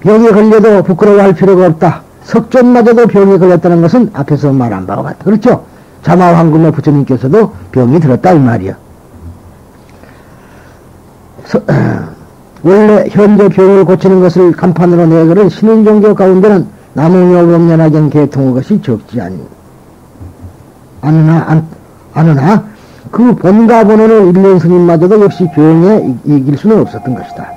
병이 걸려도 부끄러워할 필요가 없다. 석존마저도 병이 걸렸다는 것은 앞에서 말한 바와 같다. 그렇죠? 자마황금의 부처님께서도 병이 들었다 이 말이야. 원래 현재 병을 고치는 것을 간판으로 내걸은 신인종교 가운데는 나무묘법연화경 계통의 것이 적지 않으나 그 본가 본원을 읽는 스님마저도 역시 병에 이길 수는 없었던 것이다.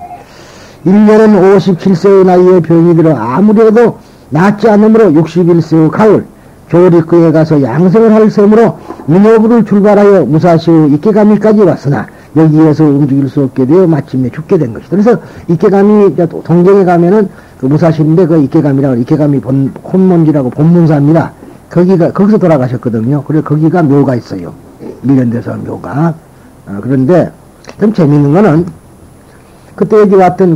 1년은 57세의 나이에 병이 들어 아무래도 낫지 않으므로 61세의 가을 조리크에 가서 양성을 할 셈으로 민호부를 출발하여 무사시의 이케가미까지 왔으나 여기에서 움직일 수 없게 되어 마침내 죽게 된 것이다. 그래서 이케가미 동경에 가면은 그 무사시인데 그 이케가미라고 이케가미 혼몬지라고 본문사입니다. 거기서 돌아가셨거든요. 그래 거기가 묘가 있어요. 밀연대서 묘가. 그런데 좀 재밌는 거는 그때 여기 왔던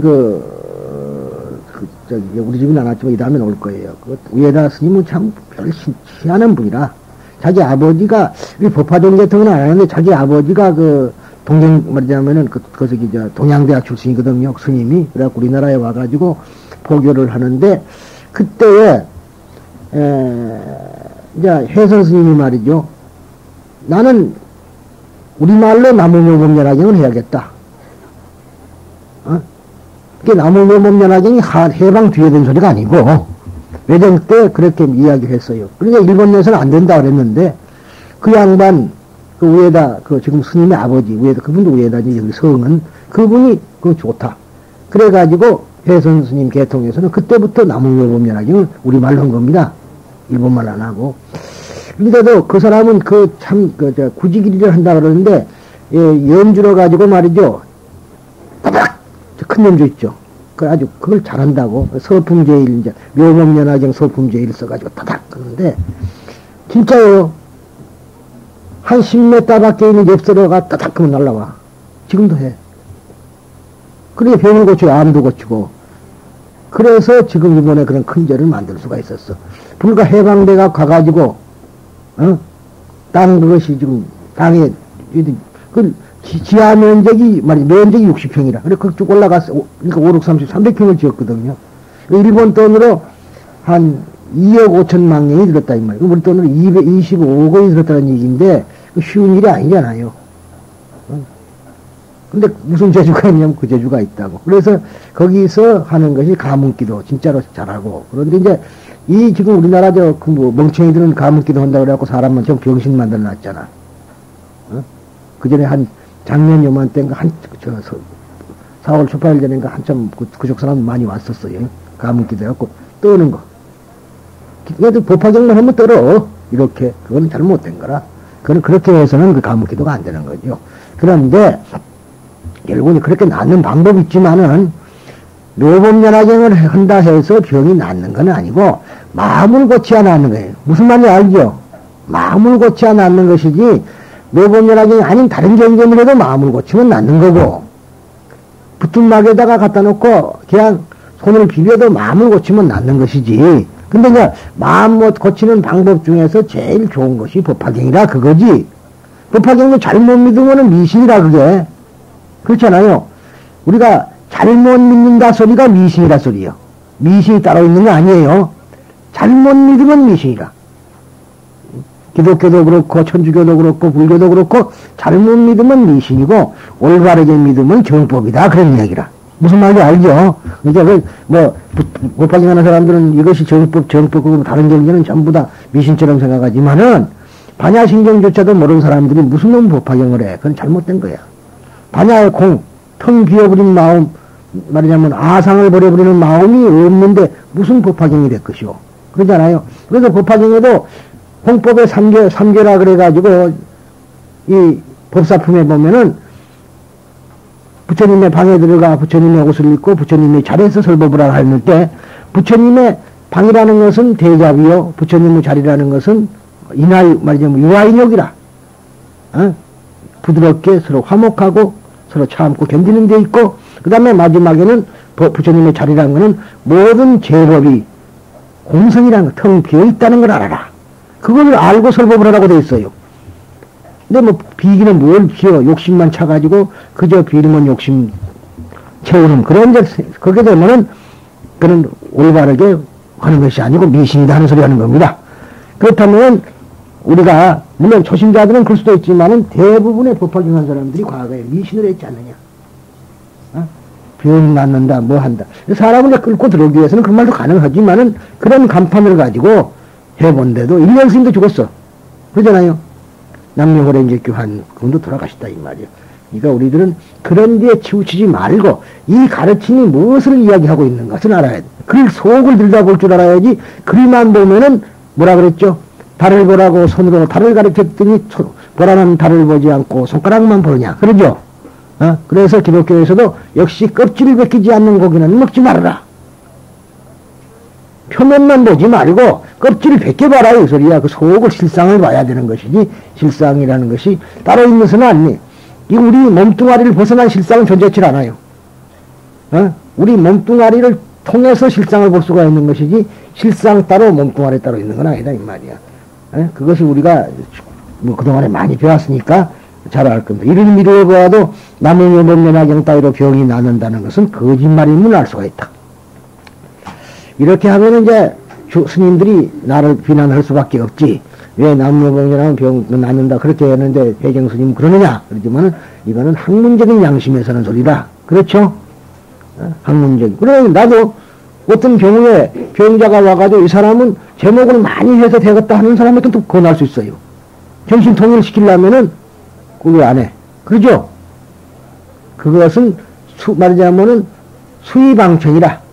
우리 집은 안 왔지만 이 다음에 올 거예요. 그 우에다 스님은 참 별 희한한 분이라 자기 아버지가 이 법화동 계통은 안 하는데 자기 아버지가 그 동경 말하자면은 저기 동양대학 출신이거든요. 스님이. 그래갖고 우리나라에 와가지고 포교를 하는데 그때에 이제 해선 스님이 말이죠. 나는 우리말로 나무묘법연화경을 해야겠다. 그게 나무묘법연화경이 해방 뒤에 된 소리가 아니고 외정 때 그렇게 이야기를 했어요. 그러니까 일본 내에서는 안 된다 그랬는데 그 양반 그 우에다 지금 스님의 아버지 우에다 그분도 우에다지 여기 성은 그분이 그거 좋다. 그래가지고 해선 스님 계통에서는 그때부터 나무묘법연화경을 우리말로 한 겁니다. 일본말 안 하고. 그런데도 그 사람은 구지기리를 한다 그러는데 염주로 가지고 말이죠. 따닥 큰 염주 있죠. 아주 그걸 잘한다고 서품제일 이제 묘법연화경 서품제일 써가지고 따닥 그러는데 진짜요. 한 10m 밖에 있는 엽서로가 따닥 하면 날라와. 지금도 해. 그래 병을 고치고 암도 고치고. 그래서 지금 이번에 그런 큰 죄를 만들 수가 있었어. 불과 해방대가 가가지고 땅 그것이 지금 땅에 지하 면적이 면적이 60평이라. 그래 쭉 올라갔어. 그러니까 5, 6, 30, 300평을 지었거든요. 일본 돈으로 한 2억 5천만 년이 들었다 이 말이에요. 우리 돈으로 225억 원이 들었다는 얘기인데 쉬운 일이 아니잖아요. 근데 무슨 재주가 있냐면 그 재주가 있다고. 그래서 거기서 하는 것이 가문기도 진짜로 잘하고. 그런데 이제 지금 우리나라 멍청이들은 가문기도 한다고 그래갖고 사람만 좀 병신 만들어 놨잖아. 그 전에 작년 요맘때인가 4월 초파일 전인가 한참 그쪽 사람 많이 왔었어요. 가문기도 해갖고 떠는 거. 그래도 법화경만 하면 떨어. 이렇게. 그건 잘못된 거라. 그건 그렇게 해서는 그 가문기도가 안 되는 거죠. 그런데 결국은 그렇게 낫는 방법이 있지만은 묘법연화경을 한다 해서 병이 낫는 건 아니고 마음을 고쳐야 낫는 거예요. 무슨 말인지 알죠? 마음을 고쳐야 낫는 것이지 묘법연화경이 아닌 다른 경전이라도 마음을 고치면 낫는 거고 붙은 막에다가 갖다 놓고 그냥 손을 비벼도 마음을 고치면 낫는 것이지. 근데 이제 마음 고치는 방법 중에서 제일 좋은 것이 법화경이라 그거지. 법화경도 잘못 믿으면 미신이라 그게. 그렇잖아요. 우리가 잘못 믿는다 소리가 미신이라 소리요. 미신이 따로 있는 거 아니에요. 잘못 믿으면 미신이라. 기독교도 그렇고 천주교도 그렇고 불교도 그렇고 잘못 믿으면 미신이고 올바르게 믿으면 정법이다. 그런 이야기라. 무슨 말인지 알죠? 그러니까 법화경하는 사람들은 이것이 정법, 그리고 다른 경전은 전부 다 미신처럼 생각하지만은 반야신경조차도 모르는 사람들이 무슨 놈 법화경을 해. 그건 잘못된 거야. 반야의 텅 비어버린 마음, 말하자면 아상을 버려버리는 마음이 없는데 무슨 법화경이 될 것이오. 그러잖아요. 그래서 법화경에도 홍법의 삼계라 그래가지고 이 법사품에 보면은 부처님의 방에 들어가 부처님의 옷을 입고 부처님의 자리에서 설법을 할 때 부처님의 방이라는 것은 대잡이요. 부처님의 자리라는 것은 말하자면 유아인욕이라. 부드럽게 서로 화목하고 서로 참고 견디는 데 있고 그 다음에 마지막에는 부처님의 자리라는 것은 모든 제법이 공성이라는 거, 텅 비어 있다는 걸 알아라. 그걸 알고 설법을 하라고 돼 있어요. 근데 비기는 뭘 비어 욕심만 차가지고 그저 비리면 욕심 채우는 그런 거게 되면은 그는 올바르게 하는 것이 아니고 미신이다 하는 소리 하는 겁니다. 그렇다면 우리가 물론 초심자들은 그럴 수도 있지만은 대부분의 법화 중한 사람들이 과거에 미신을 했지 않느냐. 병이 낫는다, 뭐 한다. 사람을 끌고 들어오기 위해서는 그 말도 가능하지만은 그런 간판을 가지고 해본데도 1년 스님도 죽었어. 그러잖아요. 남녀호래 이제 교환, 그분도 돌아가셨다, 이 말이에요. 그러니까 우리들은 그런 데에 치우치지 말고 이 가르침이 무엇을 이야기하고 있는 것을 알아야 돼. 그 속을 들여다볼 줄 알아야지. 글만 보면은 뭐라 그랬죠? 달을 보라고 손으로 달을 가르쳤더니 보라는 달을 보지 않고 손가락만 보느냐. 그러죠? 그래서 기독교에서도 역시 껍질을 벗기지 않는 고기는 먹지 말아라. 표면만 보지 말고 껍질을 벗겨봐라 이 소리야. 그 속을 실상을 봐야 되는 것이지 실상이라는 것이 따로 있는 것은 아니에요. 이 우리 몸뚱아리를 벗어난 실상은 존재치 않아요. 우리 몸뚱아리를 통해서 실상을 볼 수가 있는 것이지 실상 따로 몸뚱아리 따로 있는 건 아니다 이 말이야. 그것이 우리가 뭐 그동안에 많이 배웠으니까 잘 알 겁니다. 이를 미루어 보아도 남의 몸면화경 따위로 병이 낫는다는 것은 거짓말임을 알 수가 있다. 이렇게 하면 이제 스님들이 나를 비난할 수밖에 없지. 왜 남녀병이라는 병 낫는다 그렇게 했는데 회경스님 그러느냐. 그러지만은 이거는 학문적인 양심에서는 소리다. 그렇죠? 학문적인. 그러면 나도 어떤 경우에 병자가 와가지고 이 사람은 제목을 많이 해서 되겠다 하는 사람한테 또 권할 수 있어요. 정신 통일시키려면은 그거 안 해. 그러죠? 그것은 말하자면은 수의방편이라.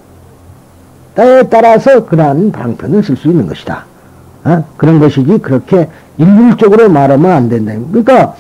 때에 따라서 그러한 방편을 쓸 수 있는 것이다. 그런 것이지 그렇게 일률적으로 말하면 안 된다. 그러니까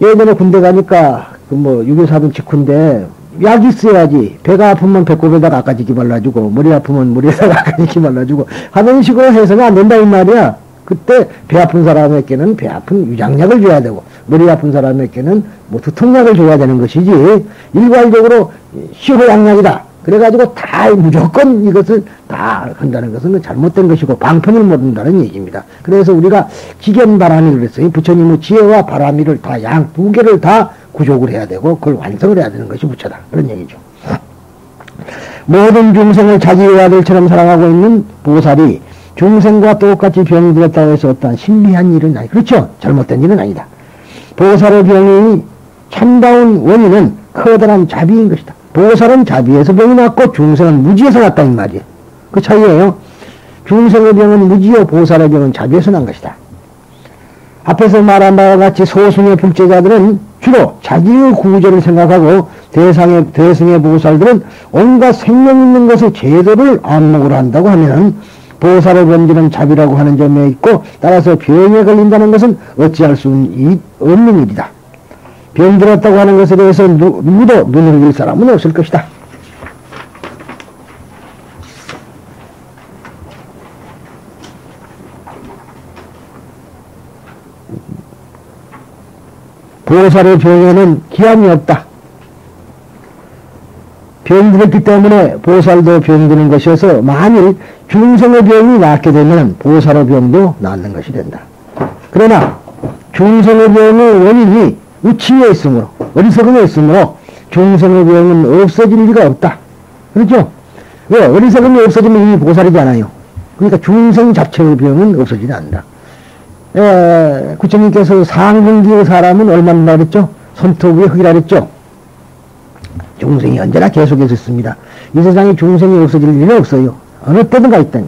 예전에 군대 가니까 그 뭐 유교사든 직후인데 약이 있어야지. 배가 아프면 배꼽에다가 아까지기 발라주고 머리 아프면 머리에다가 아까지기 발라주고 하는 식으로 해서는 안 된다 이 말이야. 그때 배 아픈 사람에게는 배 아픈 유장약을 줘야 되고 머리 아픈 사람에게는 뭐 두통약을 줘야 되는 것이지 일괄적으로 시호양약이다. 그래가지고 다 무조건 이것을 다 한다는 것은 잘못된 것이고 방편을 모른다는 얘기입니다. 그래서 우리가 지견바람이를 했어요. 부처님의 지혜와 바람이를 다 양 두 개를 다 구족을 해야 되고 그걸 완성을 해야 되는 것이 부처다. 그런 얘기죠. 모든 중생을 자기의 아들처럼 사랑하고 있는 보살이 중생과 똑같이 병이 들었다고 해서 어떠한 신비한 일은 아니. 그렇죠? 잘못된 일은 아니다. 보살의 병이 참다운 원인은 커다란 자비인 것이다. 보살은 자비에서 병이 났고 중생은 무지에서 났다 이 말이에요. 그 차이예요. 중생의 병은 무지요 보살의 병은 자비에서 난 것이다. 앞에서 말한 바와 같이 소승의 불제자들은 주로 자기의 구조를 생각하고 대승의 보살들은 온갖 생명 있는 것의 제도를 안목을 한다고 하면 보살의 본질은 자비라고 하는 점에 있고 따라서 병에 걸린다는 것은 어찌할 수 없는 일이다. 병들었다고 하는 것에 대해서 누구도 눈을 들 사람은 없을 것이다. 보살의 병에는 기한이 없다. 병들었기 때문에 보살도 병드는 것이어서 만일 중생의 병이 낫게 되면 보살의 병도 낫는 것이 된다. 그러나 중생의 병의 원인이 우치에 있으므로 어리석음에 있으므로 중생의 병은 없어질 리가 없다. 그렇죠? 왜? 어리석음이 없어지면 이미 보살이잖아요. 그러니까 중생 자체의 병은 없어지지 않는다. 구청님께서 상근기의 사람은 얼마나 그랬죠? 손톱 위에 흙이라 그랬죠? 중생이 언제나 계속해서 있습니다. 이 세상에 중생이 없어질 일은 없어요. 어느 때든가 있다니.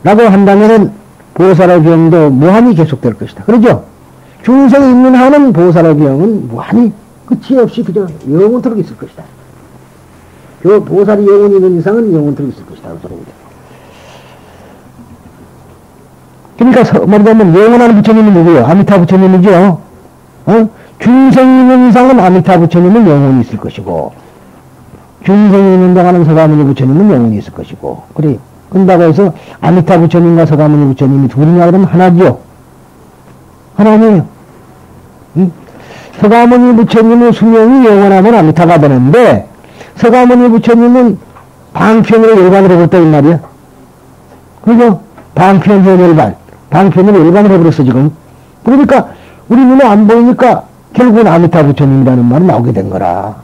라고 한다면은 보살의 병도 무한히 계속될 것이다. 그러죠? 중생이 있는 한은 보살의 병은 무한히 끝이 없이 그저 영원토록 있을 것이다. 그 보살이 영원히 있는 이상은 영원토록 있을 것이다. 그러니까 말하자면 영원한 부처님은 누구요? 아미타 부처님이죠. 중생이 있는 이상은 아미타 부처님은 영원히 있을 것이고 중생이 있는 동안은 서가모니 부처님은 영원히 있을 것이고 그래. 그런다고 해서 아미타 부처님과 서가모니 부처님이 둘이냐 그러면 하나죠. 하나네요. 서가모니 부처님의 수명이 영원하면 아미타가 되는데 서가모니 부처님은 방편으로 열반을 해버렸다 이 말이야. 그죠? 방편현 열반. 방편으로 열반을 해버렸어 지금. 그러니까 우리 눈에 안 보이니까 결국은 아미타 부처님이라는 말이 나오게 된 거라.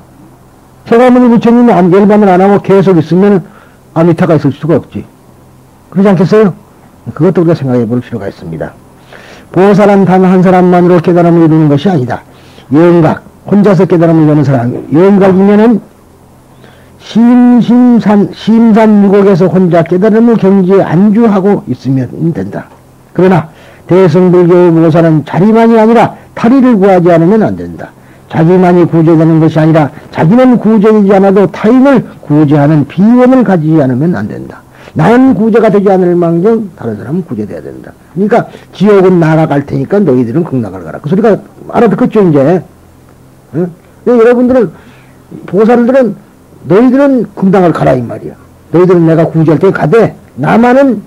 서가모니 부처님이 열반을 안 하고 계속 있으면 아미타가 있을 수가 없지. 그러지 않겠어요? 그것도 우리가 생각해 볼 필요가 있습니다. 보살은 단 한 사람만으로 깨달음을 이루는 것이 아니다. 영각, 혼자서 깨달음을 이루는 사람, 영각이면은 심산유곡에서 혼자 깨달음을 경지에 안주하고 있으면 된다. 그러나 대승불교의 보살은 자리만이 아니라 타리를 구하지 않으면 안 된다. 자기만이 구제되는 것이 아니라 자기는 구제되지 않아도 타인을 구제하는 비원을 가지지 않으면 안 된다. 나는 구제가 되지 않을 망정 다른 사람은 구제돼야 된다. 그러니까 지옥은 날아갈 테니까 너희들은 극락을 가라. 그 소리가 알아듣겠죠 이제. 응? 여러분들은 보살들은 너희들은 극락을 가라 이 말이야. 너희들은 내가 구제할 때 가되 나만은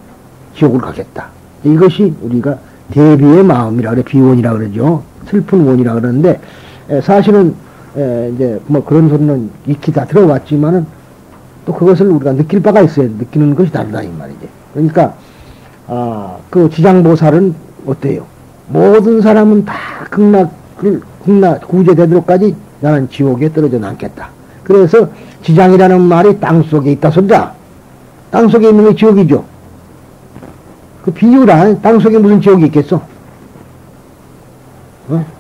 지옥을 가겠다. 이것이 우리가 대비의 마음이라 그래. 비원이라 그러죠. 슬픈 원이라 그러는데 사실은 이제 뭐 그런 소리는 익히 다 들어봤지만은 또 그것을 우리가 느낄 바가 있어야 느끼는 것이 다르다 이 말이지. 그러니까 그 지장보살은 어때요? 모든 사람은 다 극락 구제되도록까지 나는 지옥에 떨어져 남겠다. 그래서 지장이라는 말이 땅속에 있다 소리다. 땅속에 있는 게 지옥이죠. 그 비유라. 땅속에 무슨 지옥이 있겠어?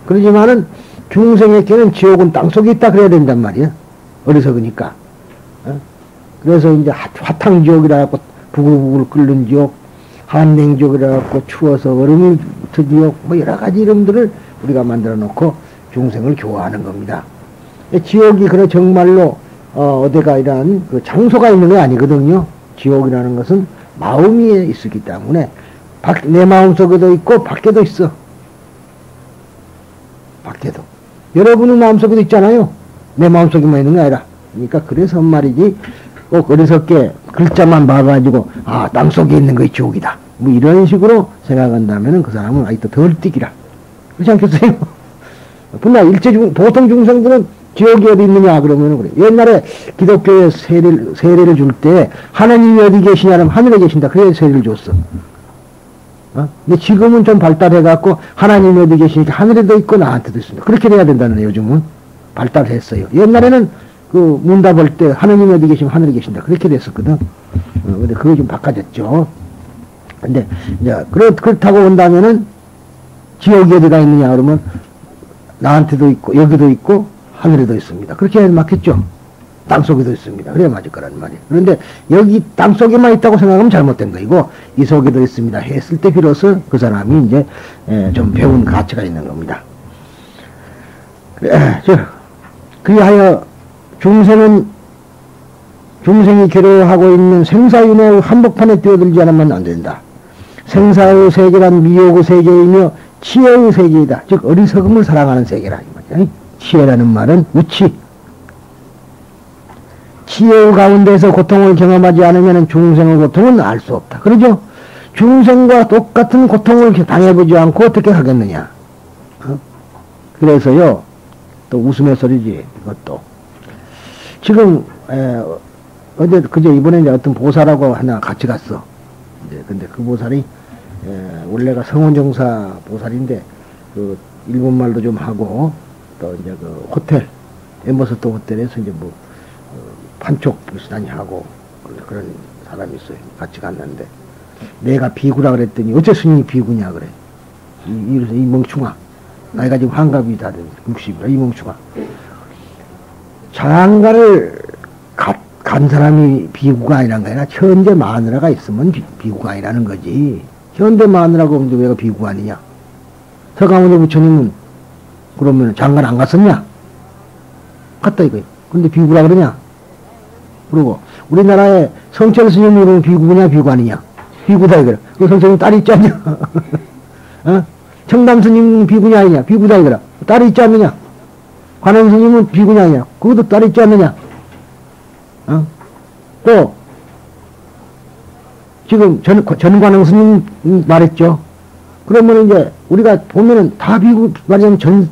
그러지만은 중생에게는 지옥은 땅속에 있다 그래야 된단 말이야. 어리석으니까. 그래서 이제 화탕지옥이라 갖고 부글부글 끓는 지옥, 한냉지옥이라 갖고 추워서 얼음이 붙은 지옥, 뭐 여러 가지 이름들을 우리가 만들어 놓고 중생을 교화하는 겁니다. 지옥이 그래 정말로 어디가 이런 그 장소가 있는 게 아니거든요. 지옥이라는 것은 마음이 있었기 때문에 내 마음속에도 있고 밖에도 있어. 밖에도. 여러분의 마음속에도 있잖아요. 내 마음속에만 있는 게 아니라. 그러니까 그래서 말이지 꼭 어리석게 글자만 봐가지고 땅속에 있는 것이 지옥이다. 뭐 이런 식으로 생각한다면 그 사람은 아직도 덜 뛰기라. 그렇지 않겠어요? 분명 보통 중생들은 지옥이 어디 있느냐 그러면 그래. 옛날에 기독교에 세례를 줄 때 하나님이 어디 계시냐면 하늘에 계신다. 그래야 세례를 줬어. 근데 지금은 좀 발달해갖고 하나님이 어디 계시니까 하늘에도 있고 나한테도 있습니다. 그렇게 돼야 된다는 요즘은 발달했어요. 옛날에는 그 문답할 때 하나님이 어디 계시면 하늘에 계신다. 그렇게 됐었거든. 근데 그게 좀 바꿔졌죠. 근데 이제 그렇다고 본다면은 지옥이 어디가 있느냐 그러면 나한테도 있고 여기도 있고 하늘에도 있습니다. 그렇게 해야 맞겠죠. 땅속에도 있습니다. 그래야 맞을 거란 말이에요. 그런데 여기 땅속에만 있다고 생각하면 잘못된 거이고 이 속에도 있습니다 했을 때 비로소 그 사람이 이제 좀 배운 가치가 있는 겁니다. 그리하여 중생이 괴로워하고 있는 생사윤회의 한복판에 뛰어들지 않으면 안 된다. 생사의 세계란 미혹의 세계이며 치해의 세계이다. 즉 어리석음을 사랑하는 세계라 이 말이야. 치해라는 말은 우치. 치해의 가운데서 고통을 경험하지 않으면 중생의 고통은 알 수 없다. 그러죠? 중생과 똑같은 고통을 당해보지 않고 어떻게 하겠느냐. 그래서요, 또 웃음의 소리지, 이것도. 지금, 그제 이번에 이제 어떤 보살하고 하나 같이 갔어. 이제 근데 그 보살이, 원래가 성원정사 보살인데, 그, 일본말도 좀 하고, 또 이제 그 호텔, 엠버서터 호텔에서 이제 뭐, 판촉 비슷하니 하고, 그런 사람이 있어요. 같이 갔는데. 내가 비구라 그랬더니, 어째 스님이 비구냐 그래. 이 멍충아. 나이가 지금 환갑이 다 된 60이라, 이 멍충아. 장가를 간 사람이 비구가 아니란 게 아니라, 현대 마누라가 있으면 비구가 아니라는 거지. 현대 마누라가 없는데 왜가 비구가 아니냐. 서가모니 부처님은, 그러면 장가를 안 갔었냐? 갔다 이거예요. 근데 비구라 그러냐? 그리고, 우리나라에 성철 스님이 그러면 비구냐, 비구 아니냐? 비구다 이거라. 그 성철님 딸이 있지 않냐? 어? 청담 스님 비구냐 아니냐? 비구다 이거라. 딸이 있지 않느냐? 관원 스님은 비구냐 아니냐? 그것도 딸이 있지 않느냐? 또 지금 전관원 스님 말했죠. 그러면 이제 우리가 보면은 다 비구 말하자면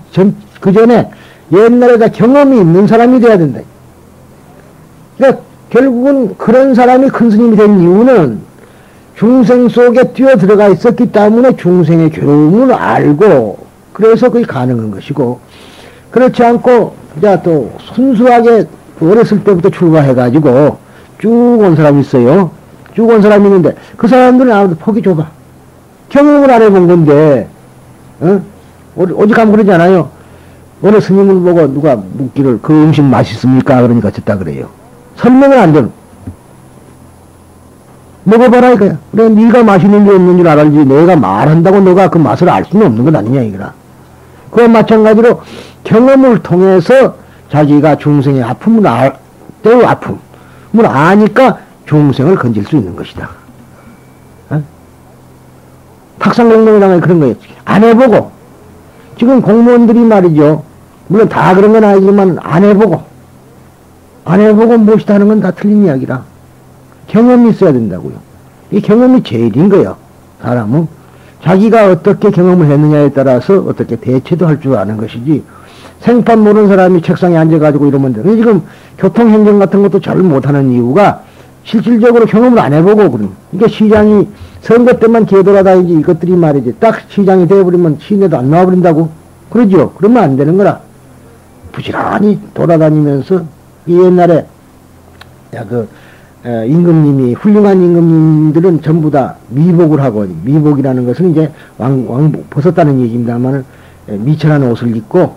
그 전에 옛날에 다 경험이 있는 사람이 돼야 된다. 그러니까 결국은 그런 사람이 큰 스님이 된 이유는 중생 속에 뛰어 들어가 있었기 때문에 중생의 괴로움을 알고 그래서 그게 가능한 것이고, 그렇지 않고 이제 또 순수하게 어렸을 때부터 출가해가지고 쭉 온 사람이 있어요. 쭉 온 사람이 있는데 그 사람들은 아무래도 폭이 좁아. 경험을 안 해본 건데, 오직 하면 그러지 않아요. 어느 스님을 보고 누가 묻기를 그 음식 맛있습니까? 그러니까 졌다 그래요. 설명을 안 되는. 먹어봐라 이거야. 그래, 네가 맛있는 게 없는 줄 알지. 내가 말한다고 너가 그 맛을 알 수는 없는 건 아니냐 이거라. 그와 마찬가지로 경험을 통해서 자기가 중생의 아픔을 때의 아픔을 아니까 중생을 건질 수 있는 것이다. 탁상 공무원이라는 그런 거예요. 안 해보고 지금 공무원들이 말이죠. 물론 다 그런 건 아니지만 안 해보고 무엇이다 하는 건 다 틀린 이야기라. 경험이 있어야 된다고요. 이 경험이 제일인 거예요. 사람은 자기가 어떻게 경험을 했느냐에 따라서 어떻게 대처도 할 줄 아는 것이지 생판 모르는 사람이 책상에 앉아가지고 이러면 돼. 지금 교통행정 같은 것도 잘 못하는 이유가 실질적으로 경험을 안 해보고 그런. 이게 시장이 선거 때만 기어 돌아다니지 이것들이 말이지 딱 시장이 되어버리면 시내도 안 나와버린다고 그러죠. 그러면 안 되는 거라. 부지런히 돌아다니면서 이 옛날에 임금님이 훌륭한 임금님들은 전부 다 미복을 하고 미복이라는 것은 이제 왕복 벗었다는 얘기입니다만 미천한 옷을 입고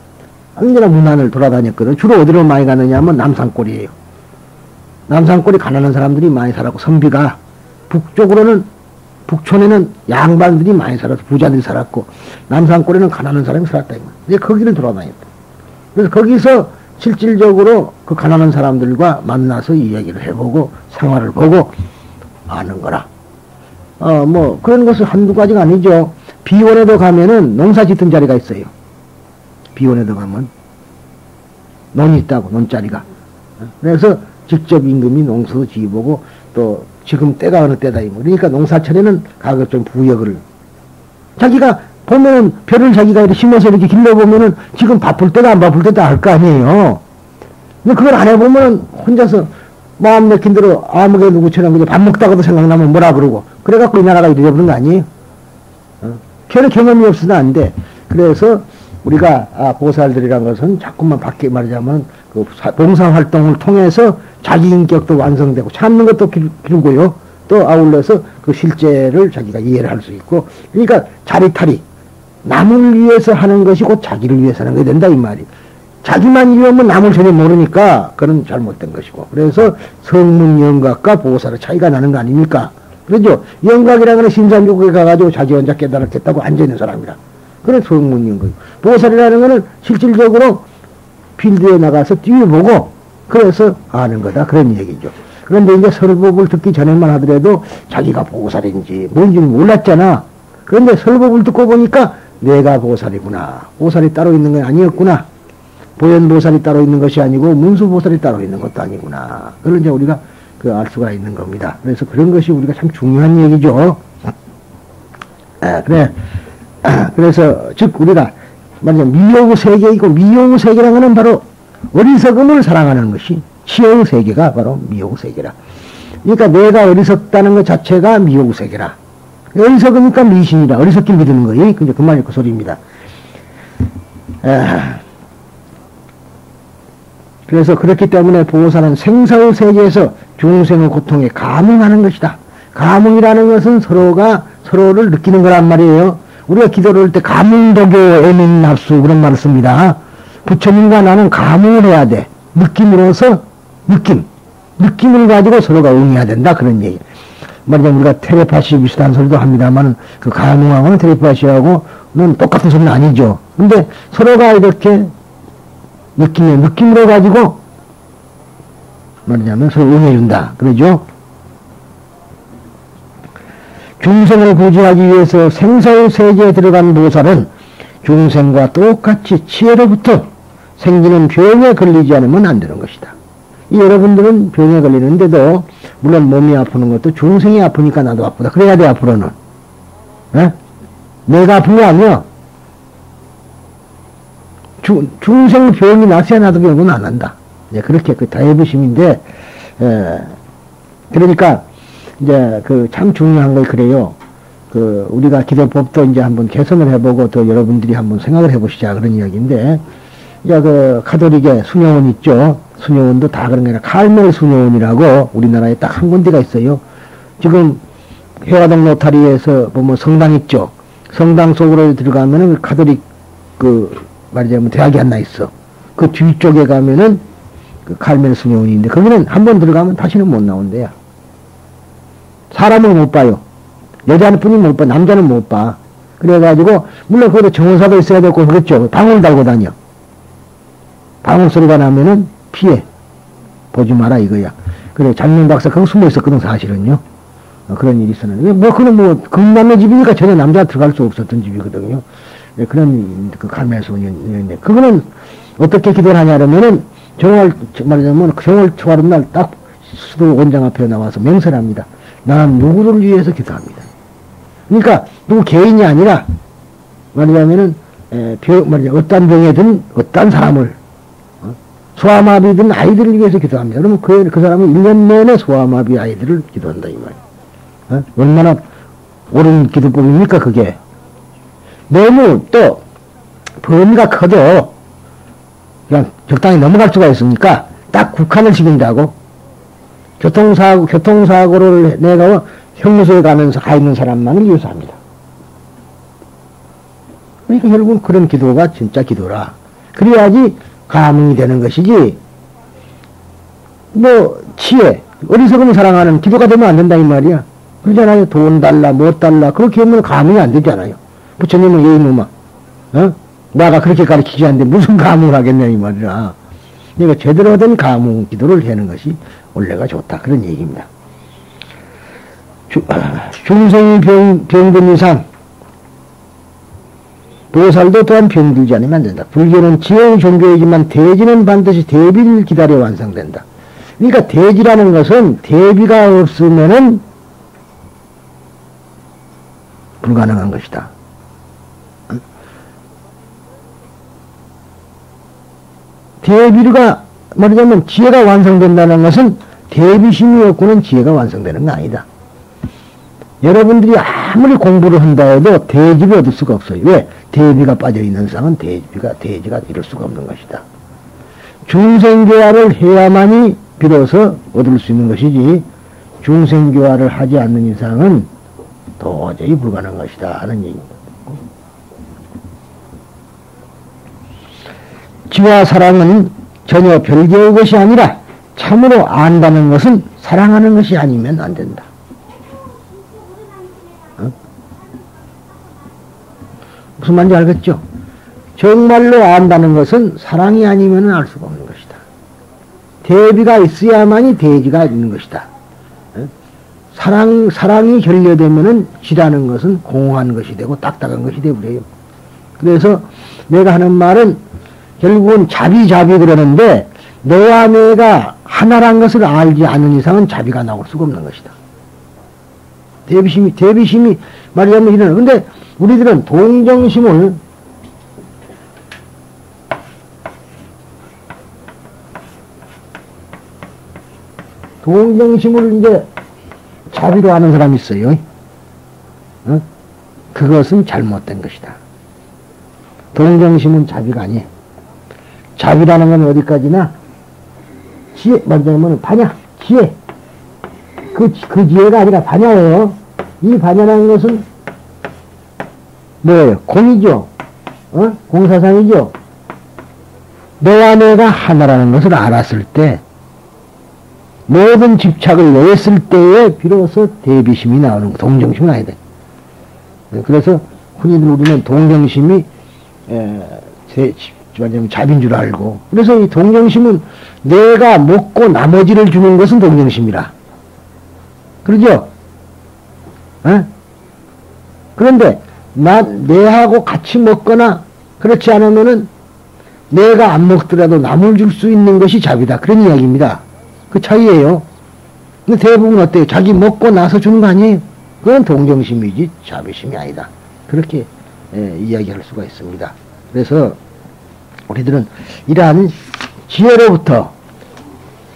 언제나 문안을 돌아다녔거든. 주로 어디로 많이 가느냐 하면 남산골이에요. 남산골이 가난한 사람들이 많이 살았고 선비가 북촌에는 양반들이 많이 살아서 부자들이 살았고 남산골에는 가난한 사람이 살았다. 이제 거기를 돌아다녔다. 그래서 거기서 실질적으로 그 가난한 사람들과 만나서 이야기를 해보고 생활을 보고 아는 거라. 뭐 그런 것은 한두 가지가 아니죠. 비원에도 가면은 농사 짓던 자리가 있어요. 비원에도 가면 논이 있다고 논자리가. 그래서 직접 임금이 농사도 지어보고 또 지금 때가 어느 때다 이거. 그러니까 농사철에는 가급적 부역을 자기가 보면은 별을 자기가 이렇게 심어서 이렇게 길러보면은 지금 바쁠 때다 안 바쁠 때다 할 거 아니에요. 근데 그걸 안 해보면은 혼자서 마음 내킨 대로 아무개 누구처럼 그냥 밥 먹다가도 생각나면 뭐라 그러고 그래갖고 이 나라가 이래 버린 거 아니에요? 별로 경험이 없으면 안 돼. 그래서 우리가 보살들이란 것은 자꾸만 밖에 말하자면 그 봉사활동을 통해서 자기 인격도 완성되고 참는 것도 기르고요. 또 아울러서 그 실제를 자기가 이해를 할 수 있고 그러니까 자리탈이 남을 위해서 하는 것이 곧 자기를 위해서 하는 게 된다 이 말이. 자기만 위하면 남을 전혀 모르니까 그건 잘못된 것이고 그래서 성문 영각과 보살의 차이가 나는 거 아닙니까? 그렇죠? 영각이라는 건 신산조국에 가가지고 자기 혼자 깨달았겠다고 앉아있는 사람이라. 그래 성문 영각. 보살이라는 거는 실질적으로 필드에 나가서 뛰어보고 그래서 아는 거다 그런 얘기죠. 그런데 이제 설법을 듣기 전에만 하더라도 자기가 보살인지 뭔지는 몰랐잖아. 그런데 설법을 듣고 보니까 내가 보살이구나. 보살이 따로 있는 건 아니었구나. 보현보살이 따로 있는 것이 아니고 문수보살이 따로 있는 것도 아니구나. 그걸 이제 우리가 알 수가 있는 겁니다. 그래서 그런 것이 우리가 참 중요한 얘기죠. 그래. 그래서 즉 우리가 말하자면 미호의 세계이고 미호의 세계라는 것은 바로 어리석음을 사랑하는 것이 치여의 세계가 바로 미호의 세계라. 그러니까 내가 어리석다는 것 자체가 미호의 세계라. 어리석으니까 미신이라. 어리석게 믿는 거예요. 그 말이 그 소리입니다. 그래서 그렇기 때문에 보살은 생사의 세계에서 중생의 고통에 감응하는 것이다. 감응이라는 것은 서로가 서로를 느끼는 거란 말이에요. 우리가 기도를 할 때 감응도교 애민합수 그런 말을 씁니다. 부처님과 나는 감응을 해야 돼. 느낌으로서 느낌을 가지고 서로가 응해야 된다 그런 얘기. 말하자면 우리가 텔레파시 비슷한 소리도 합니다만 그 감응하고는 텔레파시하고는 똑같은 소리는 아니죠. 근데 서로가 이렇게 느낌으로 가지고 말하자면 서로 응해준다 그러죠. 중생을 구제하기 위해서 생사의 세계에 들어간 보살은 중생과 똑같이 치에로부터 생기는 병에 걸리지 않으면 안 되는 것이다. 이 여러분들은 병에 걸리는데도 물론 몸이 아프는 것도 중생이 아프니까 나도 아프다. 그래야 돼 앞으로는. 내가 아픈 게 아니야. 중생 병이 나서야 나도 병은 안 한다. 이제 그렇게 그 다해부심인데 그러니까 이제 그 참 중요한 거 그래요. 그 우리가 기도법도 이제 한번 개선을 해보고 또 여러분들이 한번 생각을 해보시자 그런 이야기인데 이제 그 가톨릭에 수녀원 있죠. 수녀원도 다 그런 게 아니라 칼멜 수녀원이라고 우리나라에 딱 한 군데가 있어요. 지금 해화동 로타리에서 보면 성당 있죠. 성당 속으로 들어가면은 가톨릭 말하자면 대학이 하나 있어. 그 뒤쪽에 가면은 그 칼멜 수녀원인데 거기는 한번 들어가면 다시는 못 나온대요. 사람을 못 봐요. 여자는 뿐이 못 봐. 남자는 못 봐. 그래가지고 물론 거기도 정원사도 있어야 되고 그렇죠. 방울 달고 다녀. 방울 소리가 나면은 피해. 보지 마라 이거야. 그래 장명 박사 거기 숨어 있었거든 사실은요. 그런 일이 있었는데 그는 금남의 집이니까 전혀 남자가 들어갈 수 없었던 집이거든요. 네, 그런 그 칼멜 수녀원인데 그거는 어떻게 기도를 하냐 그러면은 말하자면 정월 초하룻날 딱 수도 원장 앞에 나와서 맹세를 합니다. 나는 누구를 위해서 기도합니다. 그러니까 누구 개인이 아니라 말하자면은 어떤 병에 든 어떤 사람을 소아마비든 아이들을 위해서 기도합니다. 그러면 그 사람은 1년 내내 소아마비 아이들을 기도한다 이 말이에요. 얼마나 옳은 기도법입니까 그게. 너무 또 범위가 커도 그냥 적당히 넘어갈 수가 있으니까 딱 국한을 지킨다고. 교통사고를 내가 형무소에 가면서 가 있는 사람만을 위해서 합니다. 그러니까 결국은 그런 기도가 진짜 기도라. 그래야지 감흥이 되는 것이지, 치에, 어리석음을 사랑하는 기도가 되면 안 된다, 이 말이야. 그러잖아요. 돈 달라, 뭐 달라. 그렇게 하면 감흥이 안 되잖아요. 부처님은 이놈아, 나가 그렇게 가르치지 않는데 무슨 감흥을 하겠냐, 이 말이야. 그러니까 제대로 된 감흥 기도를 하는 것이 원래가 좋다. 그런 얘기입니다. 중생이 병든 이상, 보살도 또한 병들지 않으면 안 된다. 불교는 지혜의 종교이지만 대지는 반드시 대비를 기다려 완성된다. 그러니까 대지라는 것은 대비가 없으면은 불가능한 것이다. 대비가 말하자면 지혜가 완성된다는 것은 대비심이 없고는 지혜가 완성되는 거 아니다. 여러분들이 아무리 공부를 한다 해도 대지를 얻을 수가 없어요. 왜? 대비가 빠져있는 상은 대지가 이룰 수가 없는 것이다. 중생교화를 해야만이 비로소 얻을 수 있는 것이지 중생교화를 하지 않는 이상은 도저히 불가능한 것이다 하는 얘기입니다. 지와 사랑은 전혀 별개의 것이 아니라 참으로 안다는 것은 사랑하는 것이 아니면 안 된다. 무슨 말인지 알겠죠? 정말로 안다는 것은 사랑이 아니면 알 수가 없는 것이다. 대비가 있어야만이 대지가 있는 것이다. 사랑이 결여되면은 지라는 것은 공허한 것이 되고 딱딱한 것이 되버려요. 그래서 내가 하는 말은 결국은 자비 그러는데 너와 내가 하나란 것을 알지 않는 이상은 자비가 나올 수가 없는 것이다. 대비심이 말하자면 이러는. 근데 우리들은 동정심을 이제 자비로 하는 사람이 있어요. 그것은 잘못된 것이다. 동정심은 자비가 아니에요. 자비라는 건 어디까지나 지혜, 말하자면 반야, 지혜. 그 지혜가 아니라 반야예요. 이 반야라는 것은 뭐예요? 공이죠. 공사상이죠. 너와 내가 하나라는 것을 알았을 때 모든 집착을 내었을 때에 비로소 대비심이 나오는 거, 동정심이 나야 돼. 그래서 흔히들 우리는 동정심이 자비인 줄 알고, 그래서 이 동정심은 내가 먹고 나머지를 주는 것은 동정심이라. 그러죠? 그런데 내하고 같이 먹거나 그렇지 않으면은 내가 안 먹더라도 남을 줄 수 있는 것이 자비다. 그런 이야기입니다. 그 차이예요. 근데 대부분 어때요? 자기 먹고 나서 주는 거 아니에요? 그건 동정심이지 자비심이 아니다. 그렇게 이야기할 수가 있습니다. 그래서 우리들은 이러한 지혜로부터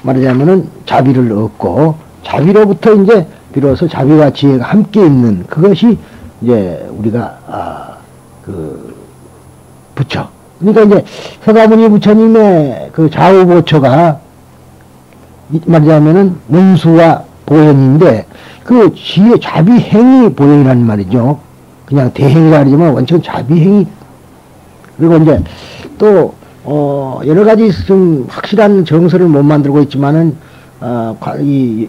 말하자면은 자비를 얻고, 자비로부터 이제 비로소 자비와 지혜가 함께 있는 그것이 이제 우리가 부처. 그러니까 이제 서가모니 부처님의 그 좌우보처가 말하자면은 원수와 보현인데, 그 지혜, 자비행위 보현이라는 말이죠. 그냥 대행이라 하지만 원칙은 자비행위. 그리고 이제 또, 여러 가지 좀 확실한 정서를 못 만들고 있지만은, 이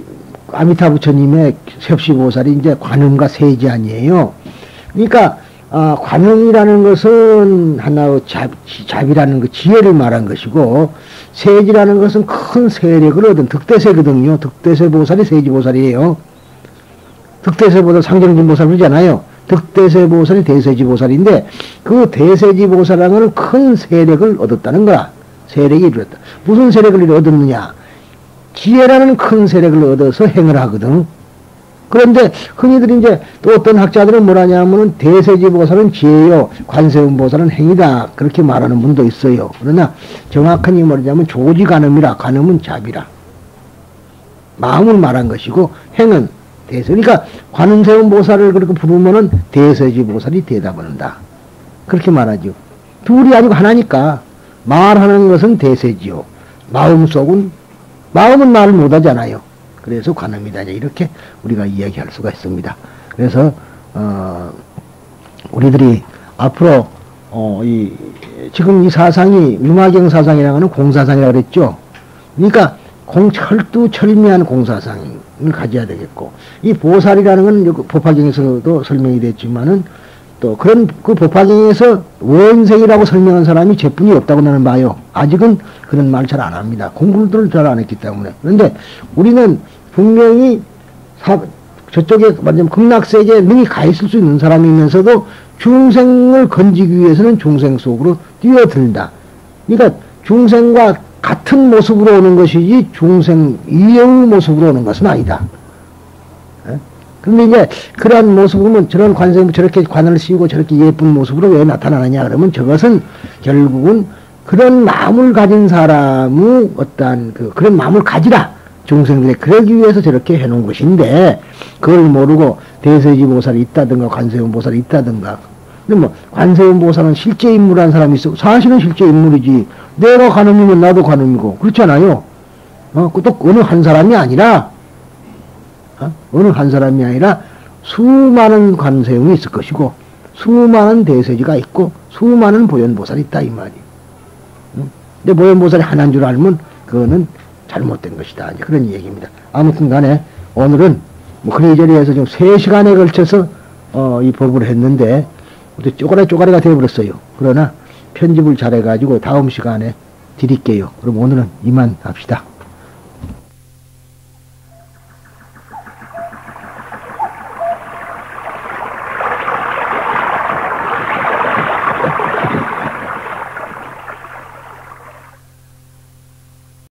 아미타 부처님의 섭시보살이 이제 관음과 세지 아니에요. 그러니까, 관음이라는 것은 하나의 자비라는 그 지혜를 말한 것이고, 세지라는 것은 큰 세력을 얻은 득대세거든요. 득대세보살이 세지보살이에요. 득대세보살 상정진보살 그러잖아요. 득대세보살이 대세지보살인데, 그 대세지보살이라는 것은 큰 세력을 얻었다는 거야. 세력이 이루었다. 무슨 세력을 얻었느냐? 지혜라는 큰 세력을 얻어서 행을 하거든. 그런데 흔히들 이제 또 어떤 학자들은 뭐라냐 하면은 대세지보살은 지혜요, 관세음보살은 행이다. 그렇게 말하는 분도 있어요. 그러나 정확하게 말하자면 조지관음이라, 관음은 자비라. 마음을 말한 것이고 행은 대세. 그러니까 관음세음보살을 그렇게 부르면은 대세지보살이 대답한다. 그렇게 말하죠. 둘이 아니고 하나니까 말하는 것은 대세지요. 마음은 말을 못하잖아요. 그래서 관음이다. 이렇게 우리가 이야기할 수가 있습니다. 그래서, 우리들이 앞으로, 지금 이 사상이 융화경 사상이라고 하는 공사상이라고 그랬죠. 그러니까, 철두철미한 공사상을 가져야 되겠고, 이 보살이라는 건 법화경에서도 설명이 됐지만은, 또 그런 그 법화경에서 원생이라고 설명한 사람이 제뿐이 없다고 나는 봐요. 아직은 그런 말 잘 안 합니다. 공부를 잘 안 했기 때문에. 그런데 우리는 분명히 저쪽에 말하자면 극락세계에 능히 가 있을 수 있는 사람이면서도 중생을 건지기 위해서는 중생 속으로 뛰어든다. 그러니까 중생과 같은 모습으로 오는 것이지 중생 이외의 모습으로 오는 것은 아니다. 그런데 이제 그러한 모습을 저런 관세음이 저렇게 관을 씌우고 저렇게 예쁜 모습으로 왜 나타나느냐 그러면 저것은 결국은 그런 마음을 가진 사람의 어떠한 그런 마음을 가지라. 중생들이 그러기 위해서 저렇게 해놓은 것인데 그걸 모르고 대세지보살이 있다든가 관세음보살이 있다든가. 근데 뭐 관세음보살은 실제 인물한 사람이 있어. 사실은 실제 인물이지. 내가 관음이면 나도 관음이고 그렇잖아요. 또 어느 한 사람이 아니라 어느 한 사람이 아니라 수많은 관세음이 있을 것이고 수많은 대세지가 있고 수많은 보현보살이 있다 이 말이. 근데 보현보살이 하나인 줄 알면 그거는 잘못된 것이다. 이제 그런 얘기입니다. 아무튼 간에 오늘은 뭐 그리저리 해서 좀 3시간에 걸쳐서 이 법을 했는데 쪼가리가 되어버렸어요. 그러나 편집을 잘해가지고 다음 시간에 드릴게요. 그럼 오늘은 이만 합시다.